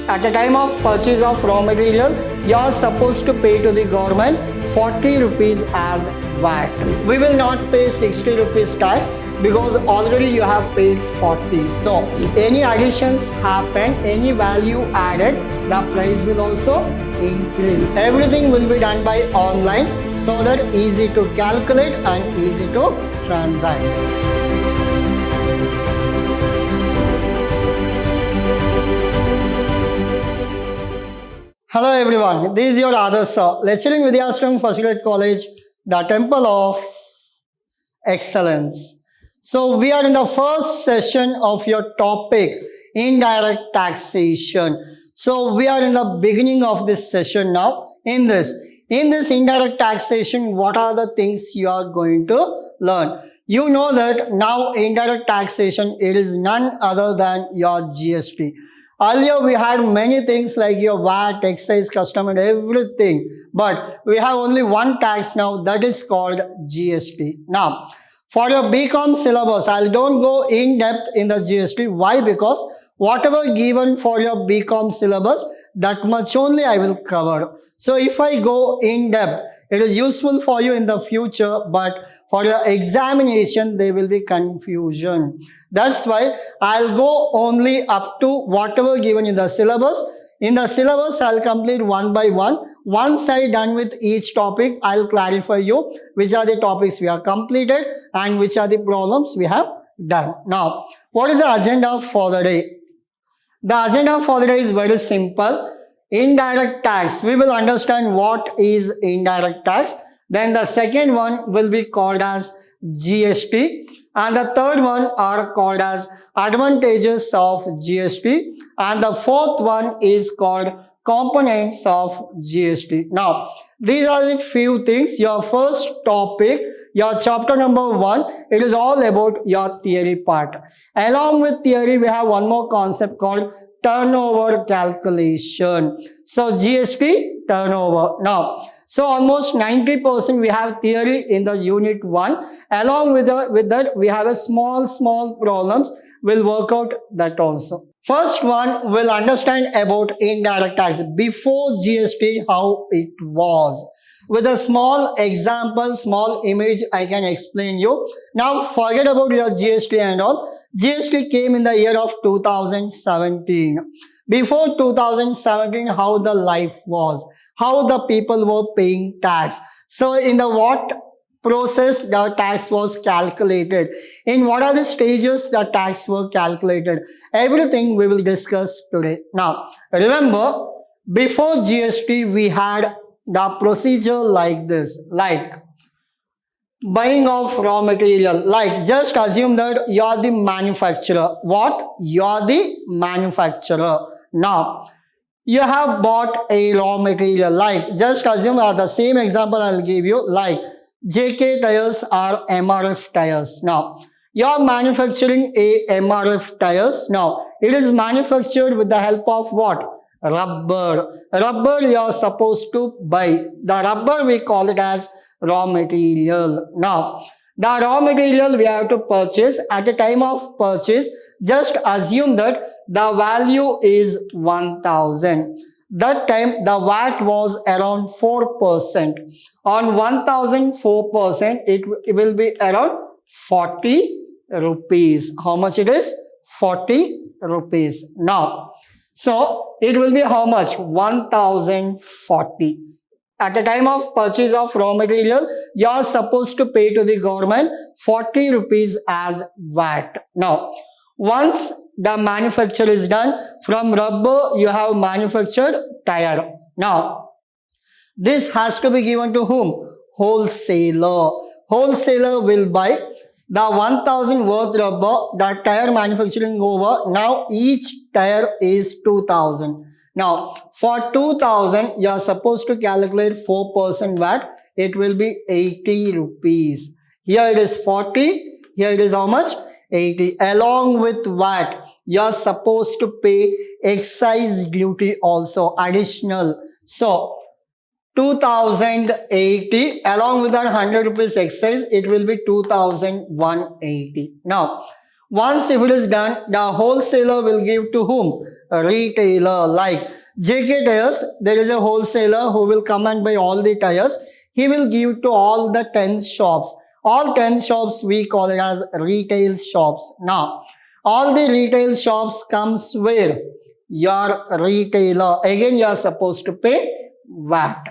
At the time of purchase of raw material, you are supposed to pay to the government 40 rupees as VAT. We will not pay 60 rupees tax because already you have paid 40. So any additions happen, any value added, the price will also increase. Everything will be done by online so that easy to calculate and easy to transact. Hello everyone, this is your Adarsh, lecturing Vidhyaashram First Grade College, the Temple of Excellence. So we are in the first session of your topic, Indirect Taxation. So we are in the beginning of this session now. In this Indirect Taxation, what are the things you are going to learn? You know that now Indirect Taxation, it is none other than your GST. Earlier we had many things like your VAT, excise, custom and everything. But we have only one tax now, that is called GST. Now, for your BCom syllabus, I don't go in depth in the GST. Why? Because whatever given for your BCom syllabus, that much only I will cover. So if I go in depth, it is useful for you in the future, but for your examination, there will be confusion. That's why I'll go only up to whatever given in the syllabus. In the syllabus, I'll complete one by one. Once I'm done with each topic, I'll clarify you which are the topics we have completed and which are the problems we have done. Now, what is the agenda for the day? The agenda for the day is very simple. Indirect tax. We will understand what is indirect tax. Then the second one will be called as GST. And the third one are called as advantages of GST. And the fourth one is called components of GST. Now, these are the few things. Your first topic, your chapter number 1, it is all about your theory part. Along with theory, we have one more concept called turnover calculation. So GST turnover. Now, so almost 90% we have theory in the unit 1. Along with that, we have a small problems. We'll work out that also. First one, we'll understand about indirect tax before GST, how it was. With a small example, small image, I can explain you. Now, forget about your GST and all. GST came in the year of 2017. Before 2017, how the life was, how the people were paying tax. So, in the what process the tax was calculated, in what are the stages the tax were calculated, everything we will discuss today. Now, remember, before GST, we had the procedure like this, like buying of raw material. Like, just assume that you are the manufacturer. What? You are the manufacturer. Now, you have bought a raw material. Like, just assume the same example I'll give you. Like, JK tires are MRF tires. Now, you are manufacturing a MRF tires. Now, it is manufactured with the help of what? Rubber. Rubber you are supposed to buy. The rubber we call it as raw material. Now, the raw material we have to purchase. At the time of purchase, just assume that the value is 1000. That time the VAT was around 4%. On 1000, 4%, it will be around 40 rupees. How much it is? 40 rupees. Now, so it will be how much? 1040. At the time of purchase of raw material, you are supposed to pay to the government 40 rupees as VAT. Now, once the manufacture is done, from rubber you have manufactured tire. Now, this has to be given to whom? Wholesaler. Wholesaler will buy the 1000 worth rubber, the tire manufacturing over. Now each tire is 2000. Now for 2000 you are supposed to calculate 4% VAT. It will be 80 rupees. Here it is 40. Here it is how much? 80. Along with VAT, you are supposed to pay excise duty also additional. So 2080 along with that 100 rupees excise, it will be 2180. Now Once if it is done, the wholesaler will give to whom? A retailer. Like JK Tires, there is a wholesaler who will come and buy all the tires. He will give to all the 10 shops. All 10 shops we call it as retail shops. Now, all the retail shops comes where? Your retailer. Again, you are supposed to pay VAT.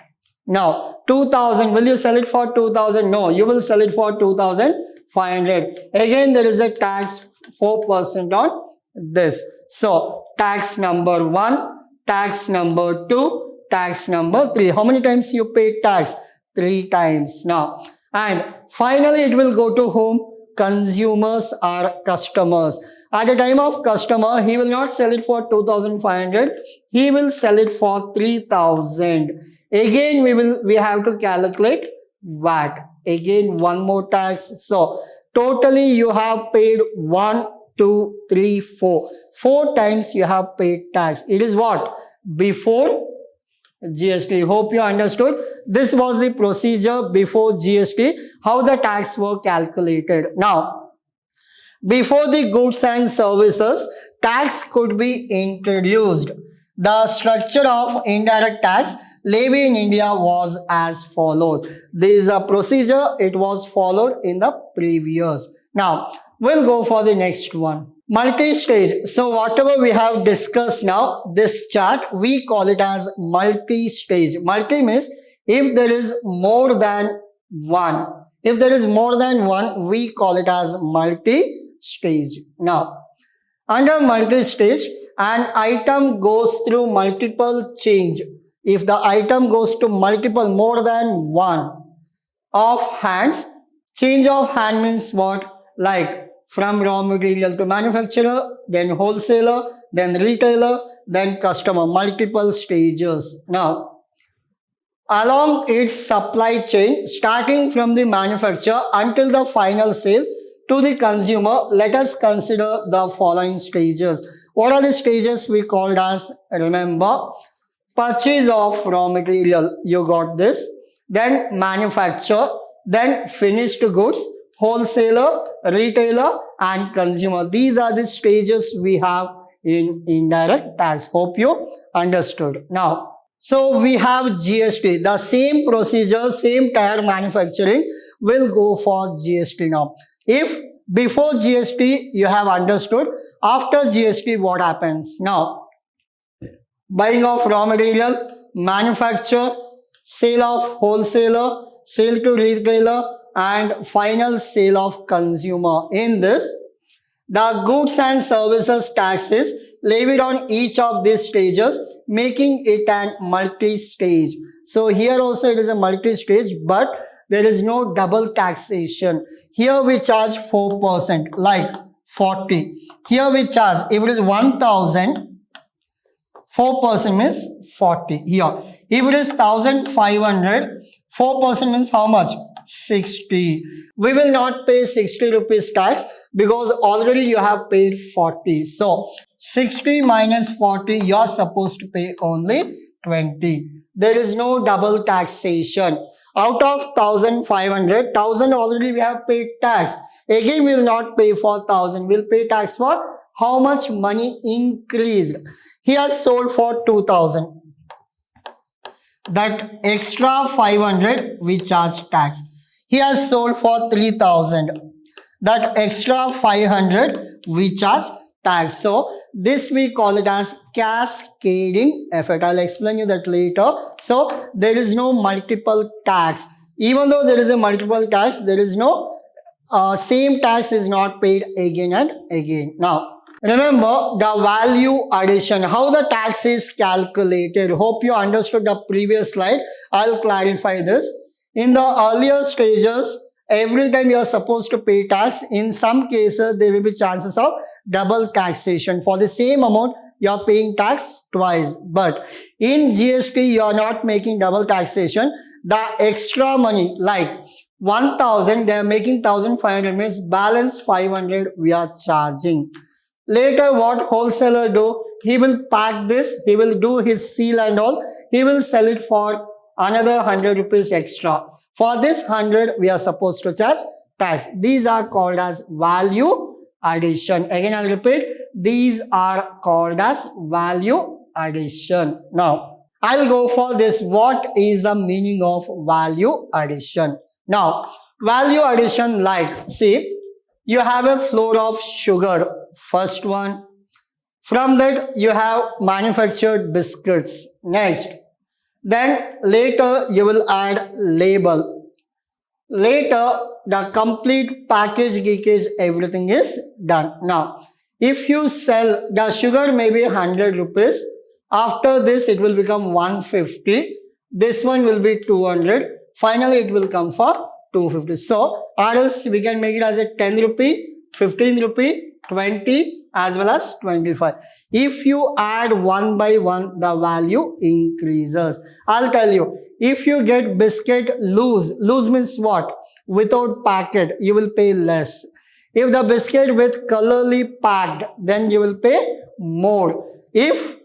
Now, 2000, will you sell it for 2000? No, you will sell it for 2500. Again, there is a tax 4% on this. So, tax number 1, tax number 2, tax number 3. How many times you pay tax? 3 times. Now, and finally, it will go to whom? Consumers or customers. At the time of customer, he will not sell it for 2500. He will sell it for 3000. Again, we have to calculate VAT. Again, one more tax. So, totally you have paid 1, 2, 3, 4. 4 times you have paid tax. It is what? Before GST. Hope you understood. This was the procedure before GST, how the tax were calculated. Now, before the goods and services, tax could be introduced. The structure of indirect tax levy in India was as follows. This is a procedure, it was followed in the previous. Now, we'll go for the next one. Multi-stage. So whatever we have discussed now, this chart, we call it as multi-stage. Multi means if there is more than one. If there is more than one, we call it as multi-stage. Now, under multi-stage, an item goes through multiple change. If the item goes to multiple, more than one of hands, change of hand means what? Like from raw material to manufacturer, then wholesaler, then retailer, then customer, multiple stages. Now, along its supply chain, starting from the manufacturer until the final sale to the consumer, let us consider the following stages. What are the stages we called as? Remember, purchase of raw material, you got this. Then manufacture, then finished goods, wholesaler, retailer and consumer. These are the stages we have in indirect tax. Hope you understood. Now, so we have GST. The same procedure, same tire manufacturing will go for GST now. If before GST you have understood, after GST what happens? Now, buying of raw material, manufacture, sale of wholesaler, sale to retailer and final sale of consumer. In this, the goods and services tax is levied on each of these stages, making it an multi-stage. So here also it is a multi-stage, but there is no double taxation. Here we charge 4%, like 40. Here we charge, if it is 1000, 4% means 40 here. If it is 1500, 4% means how much? 60. We will not pay 60 rupees tax because already you have paid 40. So 60 minus 40, you are supposed to pay only 20. There is no double taxation. Out of 1500, 1000 already we have paid tax. Again we will not pay for 1000. We will pay tax for how much money increased. He has sold for 2000. That extra 500 we charge tax. He has sold for 3000. That extra 500 we charge tax. So this we call it as cascading effect. I'll explain you that later. So there is no multiple tax. Even though there is a multiple tax, there is no same tax is not paid again and again. Now, remember the value addition, how the tax is calculated. Hope you understood the previous slide. I'll clarify this. In the earlier stages, every time you are supposed to pay tax, in some cases there will be chances of double taxation. For the same amount, you are paying tax twice. But in GST, you are not making double taxation. The extra money, like 1000, they are making 1500, means balance 500 we are charging. Later, what wholesaler do? He will pack this, he will do his seal and all, he will sell it for another 100 rupees extra. For this 100, we are supposed to charge tax. These are called as value addition. Again, I'll repeat. These are called as value addition. Now, I'll go for this. What is the meaning of value addition? Now, value addition, like, see, you have a floor of sugar, first one. From that, you have manufactured biscuits. Next, then later you will add label. Later, the complete package leakage, everything is done. Now, if you sell, the sugar may be 100 rupees. After this, it will become 150. This one will be 200. Finally, it will come for 250. So, or else we can make it as a 10 rupee, 15 rupee, 20 as well as 25. If you add one by one, the value increases. I'll tell you, if you get biscuit loose means what? Without packet, you will pay less. If the biscuit with colorly packed, then you will pay more. If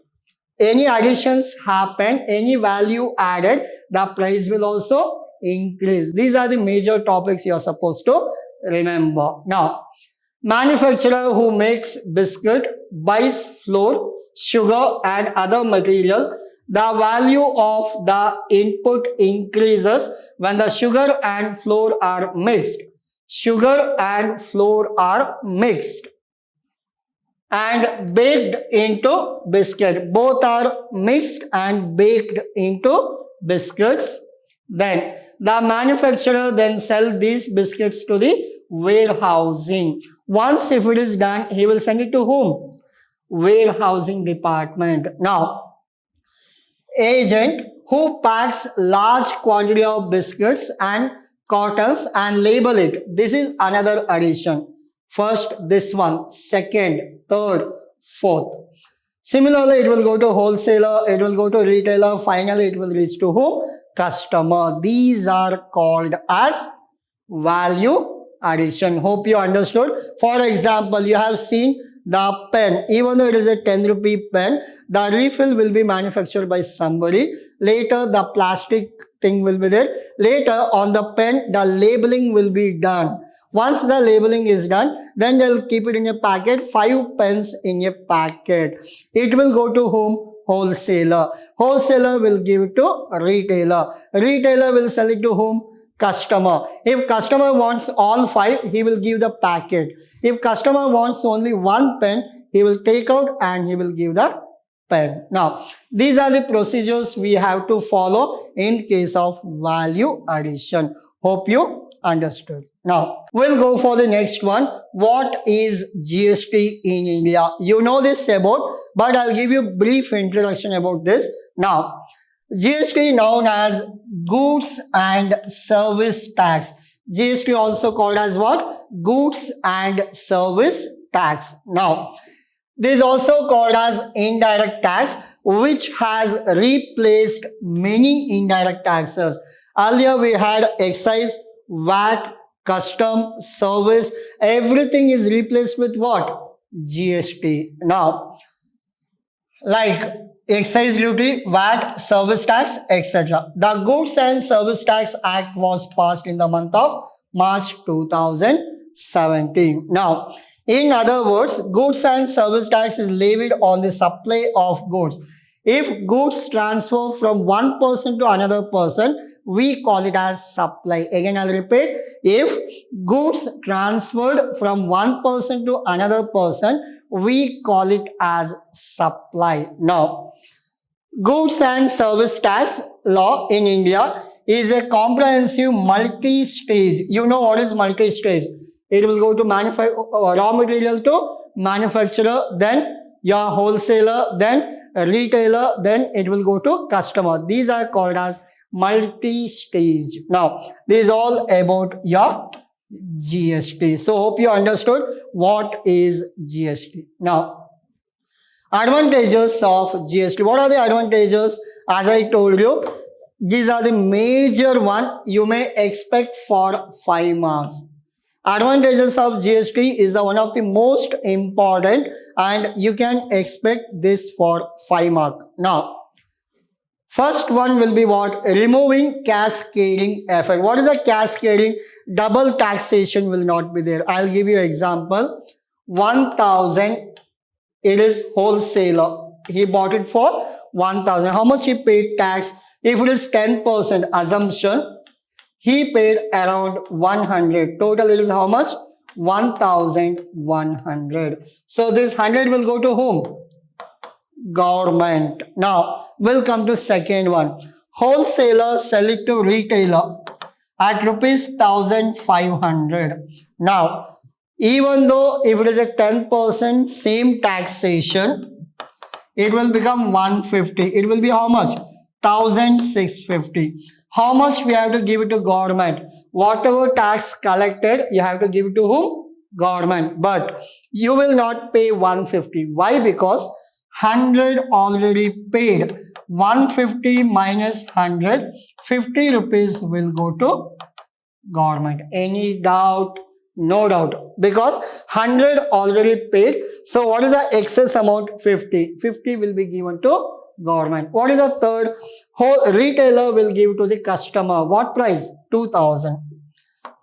any additions happen, any value added, the price will also increase. These are the major topics you are supposed to remember. Now, manufacturer who makes biscuit buys flour, sugar and other material. The value of the input increases when the sugar and flour are mixed. Sugar and flour are mixed and baked into biscuit. Both are mixed and baked into biscuits. Then the manufacturer then sells these biscuits to the warehousing. Once if it is done, he will send it to whom? Warehousing department. Now, agent who packs large quantity of biscuits and cottons and label it. This is another addition. First this one, second, third, fourth. Similarly, it will go to wholesaler, it will go to retailer, finally it will reach to whom? Customer. These are called as value addition. Hope you understood. For example, you have seen the pen. Even though it is a 10 rupee pen, the refill will be manufactured by somebody. Later, the plastic thing will be there. Later, on the pen, the labeling will be done. Once the labeling is done, then they'll keep it in a packet, 5 pens in a packet. It will go to whom? Wholesaler. Wholesaler will give it to retailer. Retailer will sell it to whom? Customer. If customer wants all 5, he will give the packet. If customer wants only 1 pen, he will take out and he will give the pen. Now, these are the procedures we have to follow in case of value addition. Hope you understood. Now, we'll go for the next one. What is GST in India? You know this about, but I'll give you a brief introduction about this. Now, GST known as Goods and Service Tax. GST also called as what? Goods and Service Tax. Now, this is also called as Indirect Tax, which has replaced many indirect taxes. Earlier we had excise, VAT, custom, service, everything is replaced with what? GST. Now, like excise duty, VAT, service tax, etc. The Goods and Service Tax Act was passed in the month of March 2017. Now, in other words, goods and service tax is levied on the supply of goods. If goods transfer from one person to another person, we call it as supply. Again, I'll repeat. If goods transferred from one person to another person, we call it as supply. Now, goods and service tax law in India is a comprehensive multi-stage. You know what is multi-stage? It will go to raw material to manufacturer, then your wholesaler, then retailer, then it will go to customer. These are called as multi-stage. Now, this is all about your GST. So, hope you understood what is GST. Now, advantages of GST. What are the advantages? As I told you, these are the major one you may expect for 5 marks. Advantages of GST is one of the most important and you can expect this for 5 marks. Now, first one will be what? Removing cascading effect. What is a cascading? Double taxation will not be there. I'll give you an example. 1,000. It is wholesaler. He bought it for 1,000. How much he paid tax? If it is 10% assumption, he paid around 100. Total it is how much? 1,100. So this 100 will go to whom? Government. Now we'll come to second one. Wholesaler sell it to retailer at rupees 1,500. Now even though if it is a 10% same taxation, it will become 150. It will be how much? 1,650. How much we have to give it to government? Whatever tax collected, you have to give it to whom? Government. But you will not pay 150. Why? Because 100 already paid. 150 minus 100, 50 rupees will go to government. Any doubt? No doubt. Because 100 already paid. So what is the excess amount? 50. 50 will be given to government. What is the third? Whole retailer will give to the customer. What price? 2,000.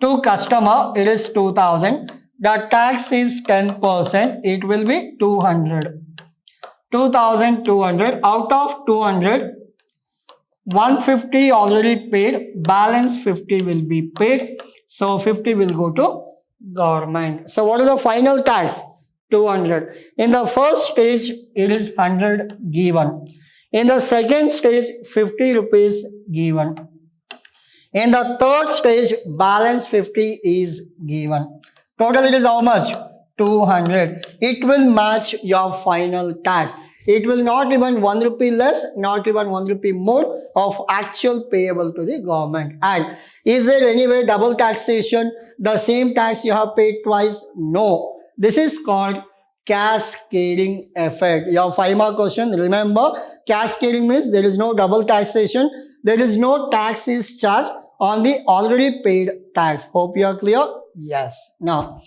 To customer, it is 2,000. The tax is 10%. It will be 200. 2,200. Out of 200, 150 already paid. Balance 50 will be paid. So 50 will go to government. So what is the final tax? 200. In the first stage, it is 100 given. In the second stage, 50 rupees given. In the third stage, balance 50 is given. Total it is how much? 200. It will match your final tax. It will not even 1 rupee less, not even 1 rupee more of actual payable to the government. And is there any way double taxation? The same tax you have paid twice? No. This is called cascading effect. Your 5-mark question, remember, cascading means there is no double taxation. There is no tax is charged on the already paid tax. Hope you are clear? Yes. Now,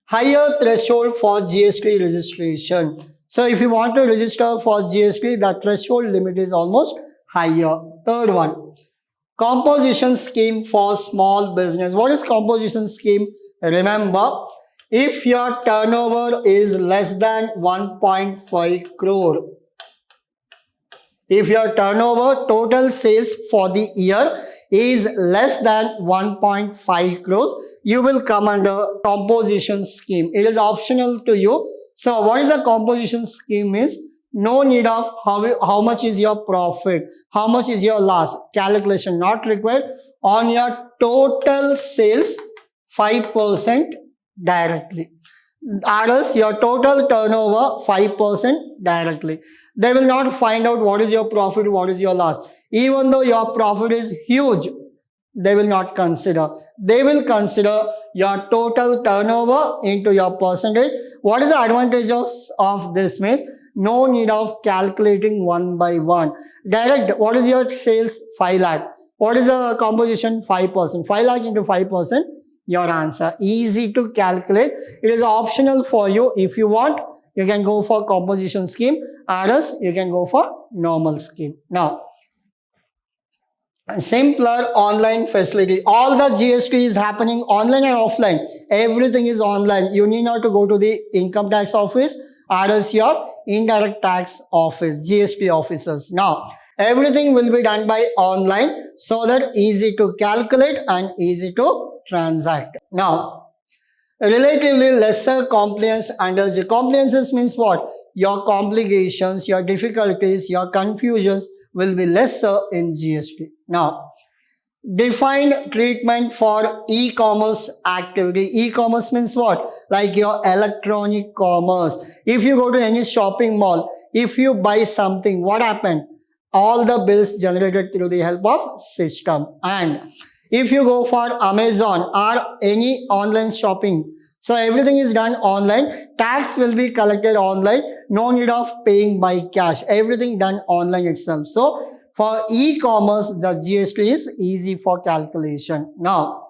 higher threshold for GST registration. So if you want to register for GST, the threshold limit is almost higher. Third one, composition scheme for small business. What is composition scheme? Remember, if your turnover is less than 1.5 crore, if your turnover total sales for the year is less than 1.5 crores, you will come under composition scheme. It is optional to you. So what is the composition scheme is? No need of how much is your profit, how much is your loss, calculation not required. On your total sales, 5% directly. Others, your total turnover, 5% directly. They will not find out what is your profit, what is your loss. Even though your profit is huge, they will not consider. They will consider your total turnover into your percentage. What is the advantages of this means? No need of calculating one by one. Direct, what is your sales? 5 lakh. What is the composition? 5%. 5 lakh into 5%, your answer. Easy to calculate. It is optional for you. If you want, you can go for composition scheme. Others, you can go for normal scheme. Now, simpler online facility. All the GST is happening online and offline. Everything is online. You need not to go to the income tax office, others your indirect tax office, GST officers. Now, everything will be done by online so that easy to calculate and easy to transact. Now, relatively lesser compliance under G. Compliances means what? Your complications, your difficulties, your confusions will be lesser in GST. Now, defined treatment for e-commerce activity. E-commerce means what? Like your electronic commerce. If you go to any shopping mall, if you buy something, what happened? All the bills generated through the help of system. And if you go for Amazon or any online shopping, so everything is done online. Tax will be collected online. No need of paying by cash. Everything done online itself. So for e-commerce, the GST is easy for calculation. Now,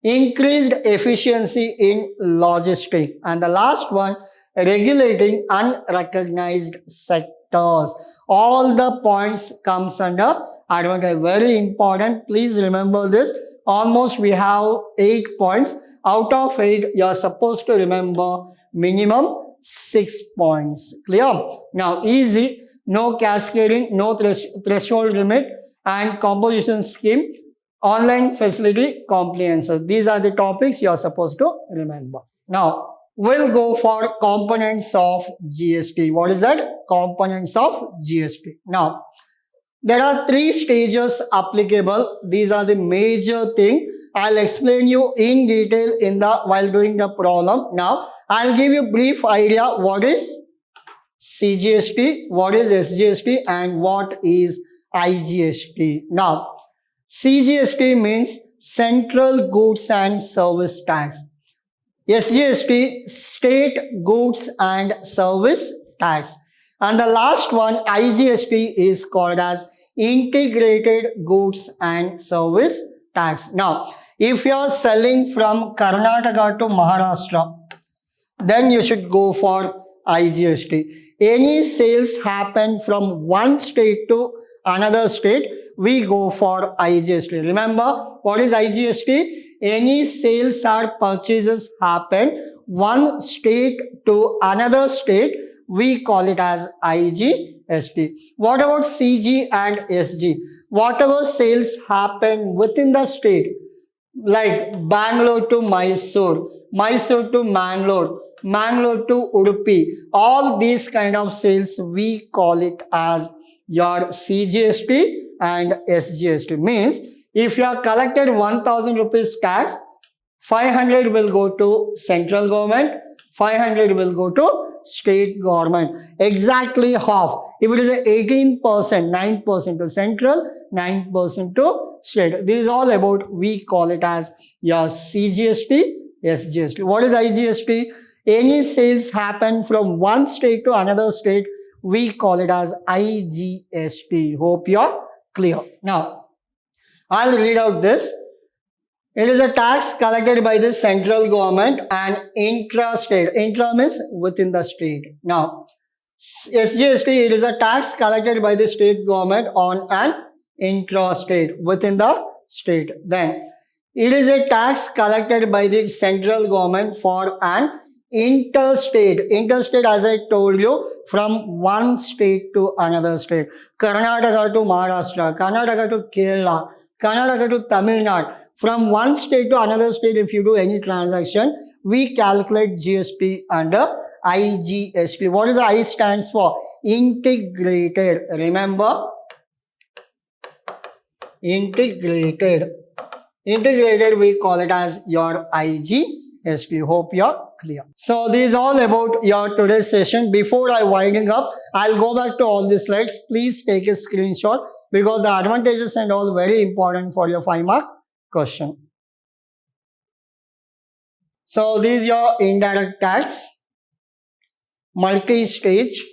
increased efficiency in logistics. And the last one, regulating unrecognized sectors. All the points comes under advantage. Very important. Please remember this. Almost we have 8 points. Out of 8, you are supposed to remember minimum 6 points. Clear? Now, easy, no cascading, no threshold limit, and composition scheme, online facility comprehensive. These are the topics you are supposed to remember. Now, we'll go for components of GST. What is that? Components of GST. Now, there are 3 stages applicable. These are the major thing. I'll explain you in detail while doing the problem. Now, I'll give you brief idea what is CGST, what is SGST, and what is IGST. Now, CGST means Central Goods and Service Tax. SGST, State Goods and Service Tax. And the last one, IGST, is called as Integrated Goods and Service Tax. Now, if you are selling from Karnataka to Maharashtra, then you should go for IGST. Any sales happen from one state to another state, we go for IGST. Remember, what is IGST? Any sales or purchases happen one state to another state, we call it as IGST. What about CG and SG? Whatever sales happen within the state, like Bangalore to Mysuru, Mysuru to Mangalore, Mangalore to Udupi, all these kind of sales, we call it as your CGST and SGST. Means, if you have collected 1000 rupees tax, 500 will go to central government, 500 will go to state government. Exactly half. If it is 18%, 9% to central, 9% to state. This is all about, we call it as your CGST, SGST. What is IGST? Any sales happen from one state to another state, we call it as IGST. Hope you are clear. Now, I'll read out this. It is a tax collected by the central government and intra-state. Intra means within the state. Now, SGST, it is a tax collected by the state government on an intra-state, within the state. Then, it is a tax collected by the central government for an interstate. Interstate, as I told you, from one state to another state. Karnataka to Maharashtra, Karnataka to Kerala, Karnataka to Tamil Nadu. From one state to another state, if you do any transaction, we calculate GST under IGST. What is the I stands for? Integrated. Remember? Integrated. Integrated, we call it as your IGST. Hope you're clear. So this is all about your today's session. Before I winding up, I'll go back to all the slides. Please take a screenshot because the advantages and all very important for your 5-mark question. So this is your indirect tax, multi-stage,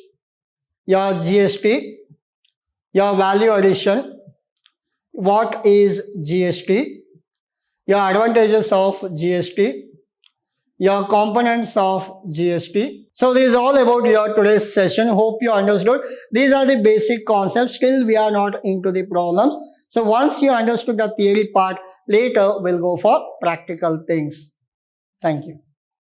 your GST, your value addition, what is GST, your advantages of GST, your components of GST. So this is all about your today's session. Hope you understood. These are the basic concepts. Still we are not into the problems. So once you understood the theory part, later we'll go for practical things. Thank you.